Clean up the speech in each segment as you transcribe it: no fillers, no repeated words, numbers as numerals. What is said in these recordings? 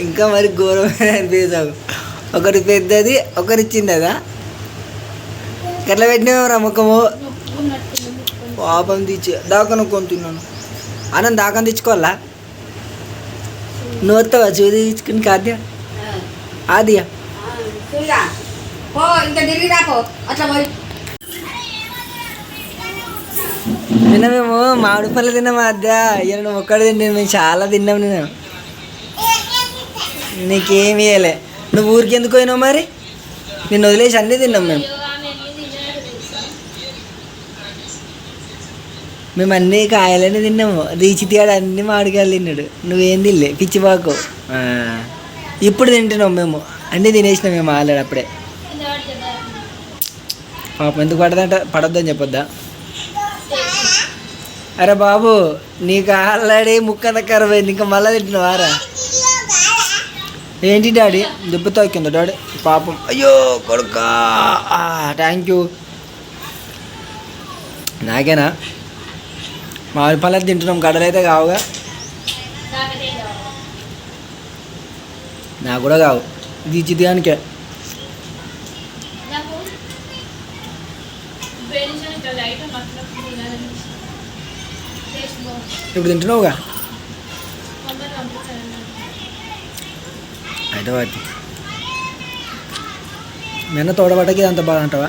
ఇంకా మరి ఘోరమైన అనిపించావు. ఒకటి పెద్దది ఒకటి చిన్నదా. ఎట్లా పెట్టినావు ముఖము? పాపం తెచ్చి దాకా కొంటున్నాను. అన్నం దాకా తెచ్చుకోవాలా? నువ్వు వస్తావా చూది తెచ్చుకుని? కాద్య ఆదియా నిన్న మేము మామిడి పళ్ళు తిన్నాం. అద్దా ఇవాళ నువ్వు ఒక్కడే తిన్నాను. మేము చాలా తిన్నాం. నేను నీకేమి ఇవ్వలే. నువ్వు ఊరికి ఎందుకు పోయినావు మరి? నిన్ను వదిలేసి అన్నీ తిన్నాం మేము. మేము అన్నీ కాయలన్నీ తిన్నాము. రీచితిగాడు అన్ని మామిడికాయలు తిన్నాడు. నువ్వేం తినలే పిచ్చిబాకు. ఇప్పుడు తింటున్నాం మేము. అన్నీ తినేసినాం మేము ఆల్రెడీ అప్పుడే. పాపం ఎందుకు పడద్దని చెప్పొద్దా? అరే బాబు నీకు ఆల్రెడీ ముక్క ఖరాబ్ అయింది. ఇంకా మళ్ళీ తింటున్నావారా? ఏంటి డాడీ దెబ్బతో ఎక్కిందో డాడీ? పాపం. అయ్యో కొడుకా. Thank you. నాకేనా? మామిడి పళ్ళది తింటున్నాం. గడలైతే కావుగా. నాకు కూడా కావు. ఇది చితిగానికే. ఇప్పుడు తింటున్నావుగా అయితే వాటి నిన్న తోడబట్టకి అంత బాగా అంటావా?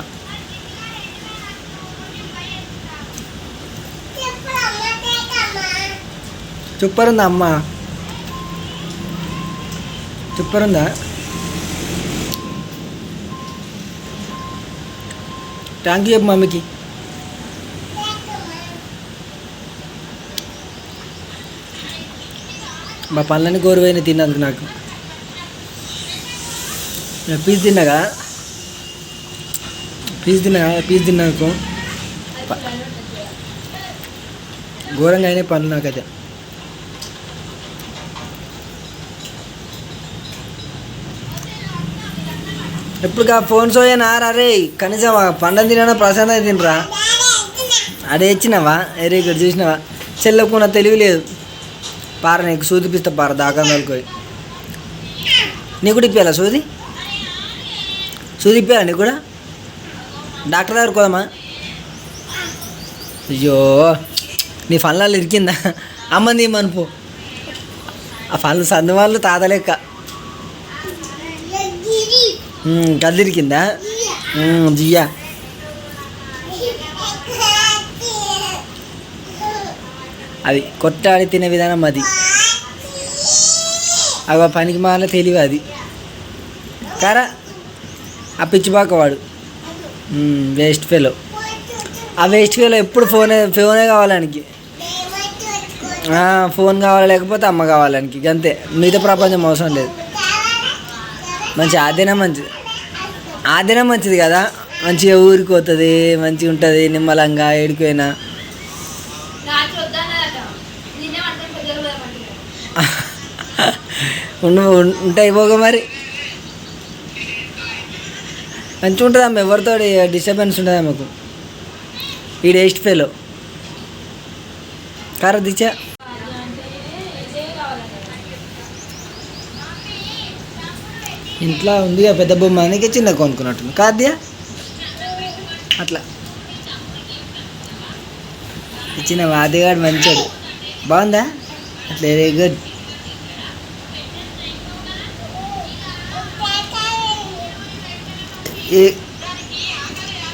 సూపర్ ఉందా అమ్మ? సూపర్ ఉందా? థ్యాంక్ యూ చెప్పు మమ్మీకి. మా పనులన్నీ గోరువైనా తిన్నందుకు. నాకు పీస్ తిన్నాగా. పీస్ తిన్నాకు ఘోరంగా అయినాయి పనులు నాకైతే. ఎప్పుడుగా ఫోన్ సోయనా రే? కనీసం పండుగ తినా ప్రశాంతంగా తినరా? అడే ఇచ్చినావా? ఎరే ఇక్కడ చూసినావా? చెల్లకున్న తెలివి లేదు. పార నీకు సూదిపిస్తా పార దాకా వెళ్ళిపోయి. నీకు కూడా ఇప్పాలా సూది? ఇప్పాలా నీకు కూడా? డాక్టర్ దగ్గర కోదమ్మా. అయ్యో నీ ఫన్లలో ఇరికిందా? అమ్మంది మనపు ఆ ఫన్లు సందు వాళ్ళు తాత లెక్క. కదిరికిందా? జియా అది కొట్టాడి తినే విధానం అది. అవి పనికి మాల తెలివి అది. కారా ఆ పిచ్చిబాక వాడు వేస్ట్ ఫెలో. ఆ వేస్ట్ ఫెలో ఎప్పుడు ఫోనే కావాలానికి. ఫోన్ కావాలి లేకపోతే అమ్మ కావాలానికి. అంతే. మిగతా ప్రపంచం అవసరం లేదు. మంచి ఆదినం మంచిది కదా. మంచిగా ఊరికి పోతుంది. మంచిగా ఉంటుంది నిమ్మలంగా. ఏడిపోయినా ఉంటాయి పోగా మరి. మంచిగా ఉంటుంది అమ్మ. ఎవరితో డిస్టర్బెన్స్ ఉంటుంది ఆమెకు. ఈ వేస్ట్ ఫెలో కారా దిచ్చా. ఇంట్లో ఉందిగా పెద్ద బొమ్మ. అందుకే చిన్న కొనుక్కున్నట్టుంది కాద్యా. అట్లా ఇచ్చిన వాదిగాడు మంచోడు. బాగుందా? అట్లా వెరీ గుడ్.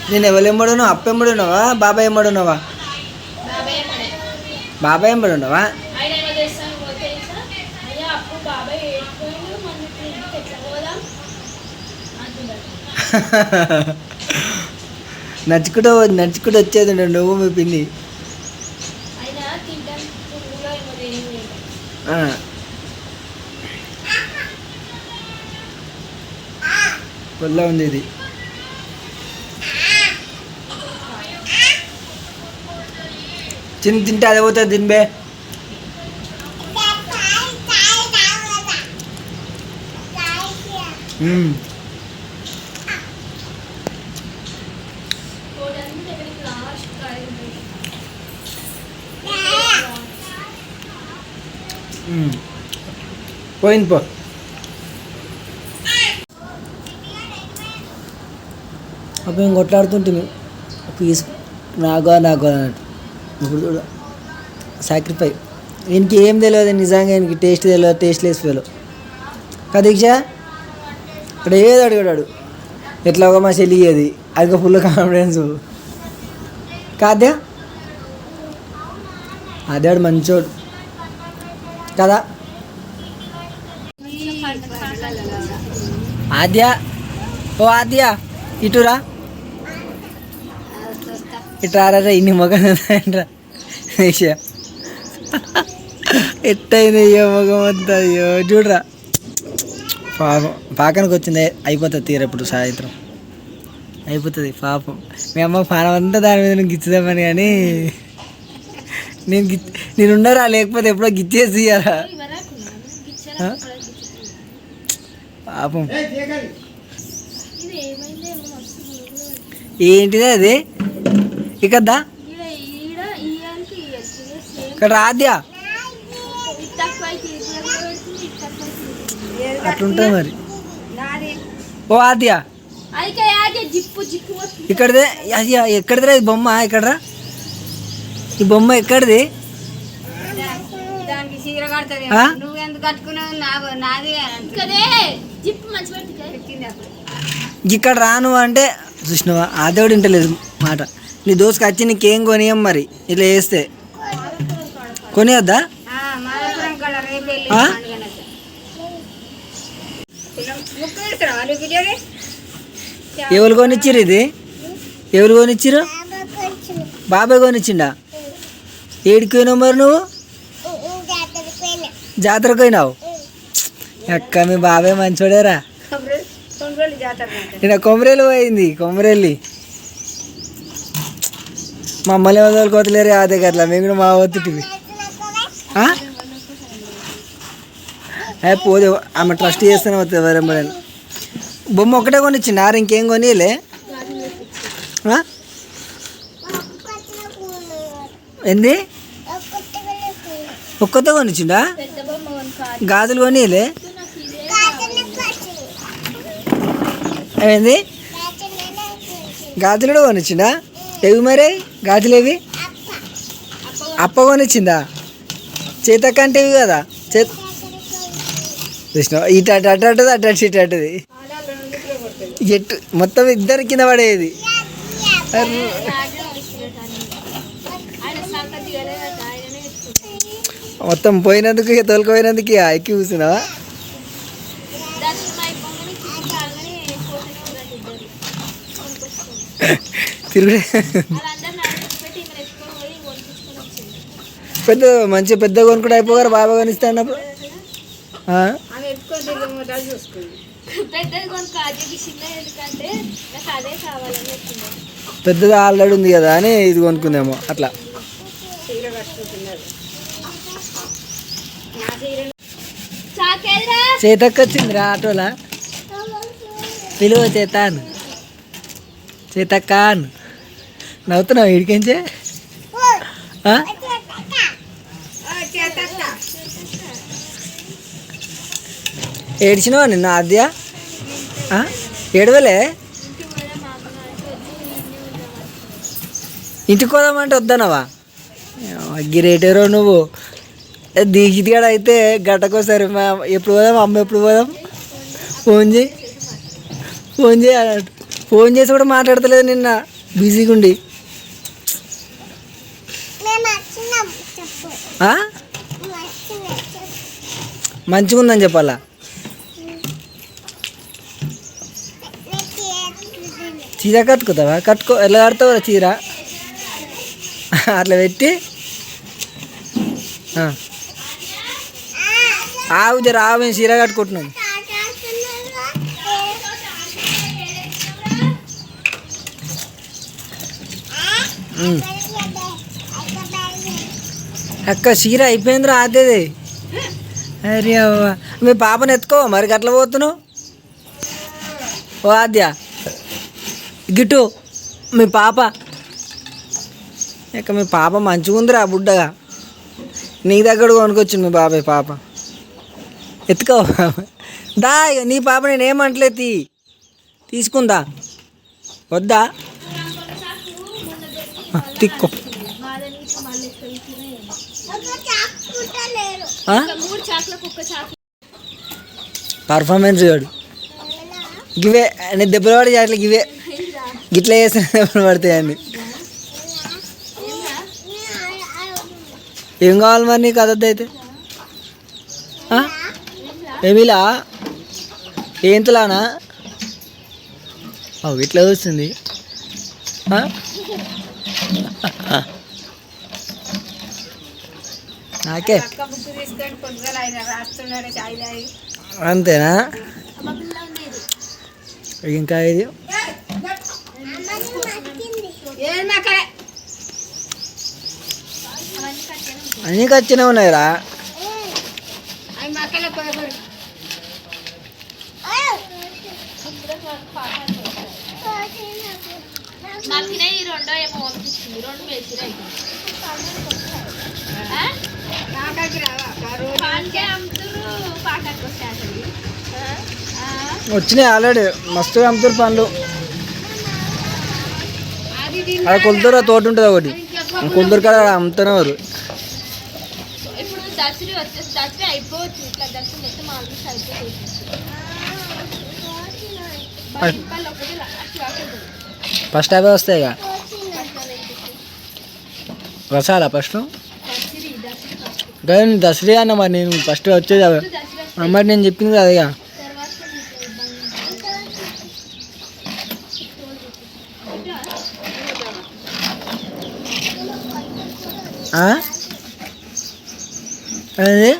నేను ఎవరెంబడున్నావు? అప్ప ఎంబడున్నావా? బాబాయ్ ఎంబడున్నావా? బాబాయ్ ఎంబడున్నావా? నడుచుకుంటూ వచ్చేది నువ్వు మీ పిన్ని. పొల్ల ఉంది ఇది. తింటే అదే పోతుంది. తినబే. పోయింది పో. అప్పుడు మేము కొట్లాడుతుంటే పీస్ నాగో అన్నట్టు. ఇప్పుడు చూడ సాక్రిఫై. ఈయనకి ఏం తెలియదు నిజంగా, ఈయనకి టేస్ట్ తెలియదు, టేస్ట్లెస్ ఫీల్ కదా దీక్ష. ఇక్కడ ఏదో అడిగాడు ఎట్లా ఒక మా చెల్లియేది అది ఫుల్ కాన్ఫిడెన్స్ కాద్యా. అదేవాడు మంచోడు కదా. ఆద్య ఓ ఆద్య ఇటురా, ఇటు రారా. ఇన్ని మొగం రా ఎట్టయింది అయ్యో మొగం అంతా. అయ్యో చూడరా పాపం. పాకానికి వచ్చింది అయిపోతుంది తీరప్పుడు సాయంత్రం అయిపోతుంది పాపం. మీ అమ్మ పానం అంతా దాని మీద గిచ్చుదామని కానీ నేను ఉండరా, లేకపోతే ఎప్పుడో గిచ్చేసి ఇయ్యారా పాపం. ఏంటిదే అది ఇకద్దా ఇక్కడ రాద్యా అట్లుంటుంది మరి. ఓ ఆద్యా ఇక్కడదే ఎక్కడిదిరా ఈ బొమ్మ? ఎక్కడరా ఈ బొమ్మ? ఎక్కడిది? ఇక్కడ రాను అంటే చూసినావా ఆదేవుడు వింటలేదు మాట. నీ దోసుకు వచ్చి నీకేం కొనియం మరి ఇట్లా వేస్తే కొనియద్దా? ఎవరు కొనిచ్చిరు ఇది? ఎవరు కొనిచ్చిరు? బాబాయ్ కొనిచ్చిండా? ఏడికి పోయినావు మరి నువ్వు? జాతరకు పోయినావు? అక్క మీ బాబాయ్ మంచోడేరా. నేను కొమరేలు పోయింది, కొమరేలి మమ్మల్ని వదలుకోవట్లేరు అదే గట్లా. మేము కూడా మా వద్దుటివి పోదే. ఆమె ట్రస్ట్ చేస్తూనే వస్తుంది వరంబడి. బొమ్మ ఒకటే కొనిచ్చింది ఆరు, ఇంకేం కొనియలే? ఏంది ఒక్కతే కొనిచ్చిండా? గాజులు కొనియలే? ఏంది గాజులు కూడా కొనిచ్చిండా? ఏవి మరి గాజులు ఏవి? అప్ప కొనిచ్చిందా? చేతక్క అంటే ఇవి కదా. కృష్ణ ఇటు అటు అటు అటు అటు అటు ఇటు అటుది ఎట్టు మొత్తం ఇద్దరు కింద పడేది. మొత్తం పోయినందుకు తోలుకుపోయినందుకు ఎక్కి కూర్చున్నావా? తిరుగుడే పెద్ద మంచి పెద్ద కొనుక్కుంటే అయిపోగారు బాబా కొనిస్తా అన్నప్పుడు. పెద్దది ఆల్రెడీ ఉంది కదా అని ఇది కొనుక్కుందేమో అట్లా. చేతక్క వచ్చిందిరా ఆటోలా. పిలువ చేతాను చేతక్క అను. నవ్వుతున్నావు ఇడికించే? ఏడ్చినావా నిన్న ఆద్య? ఏడవలే? ఇంటికి పోదామంటే వద్దనవా? గిరేటరో నువ్వు. దీక్షితగాడు అయితే గట్టకోసారి ఎప్పుడు పోదాం అమ్మ ఎప్పుడు పోదాం ఫోన్ చేయి ఫోన్ చేయి అన్నట్టు. ఫోన్ చేసి కూడా మాట్లాడతలేదు నిన్న, బిజీగా ఉండి. మంచిగా ఉందని చెప్పాలా? చీర కట్టుకుతావా? కట్టుకో. ఎలా కడతావు చీర? అట్లా పెట్టి ఆవు జర ఆవు. మేము చీర కట్టుకుంటున్నాం. అక్క చీర అయిపోయిందిరా ఆదేది. అరే అవ్వ మీ పాపను ఎత్తుకో మరి గట్ల పోతున్నావు. ఓ ఆద్య గిట్టు మీ పాప ఇక మీ పాప మంచిగా ఉందిరా బుడ్డగా. నీ దగ్గర కొనుక్కొచ్చింది మీ బాబాయ్ పాప. ఎత్తుకో దా ఇక నీ పాప నేను ఏమంటలేదు తీసుకుందా వద్దా తిక్కో పర్ఫార్మెన్స్ చూడు గివే నేను దెబ్బలు పడి అట్లా గివే గిట్లా చేస్తే దెబ్బలు పడతాయండి ఏం కావాలి మరి నీకు అదద్దు అయితే ఏమిలా ఏంతలానా ఇట్లా వస్తుంది నాకే అంతేనా ఇంకా ఇది అన్నీ ఖచ్చితంగా ఉన్నాయిరా వచ్చినాయి ఆల్రెడీ మస్తుగా అమ్ముతారు పండ్లు అక్కడ కొలుతురు తోట ఉంటుంది ఒకటి కొలుతురు కాడ అమ్ముతున్నారు ఫస్ట్ అవే వస్తాయి ఇక రసాలా ఫస్ట్ కానీ దసరా అన్న మరి నేను ఫస్ట్ వచ్చేది అవే మరి నేను చెప్పింది కదా ఇక అది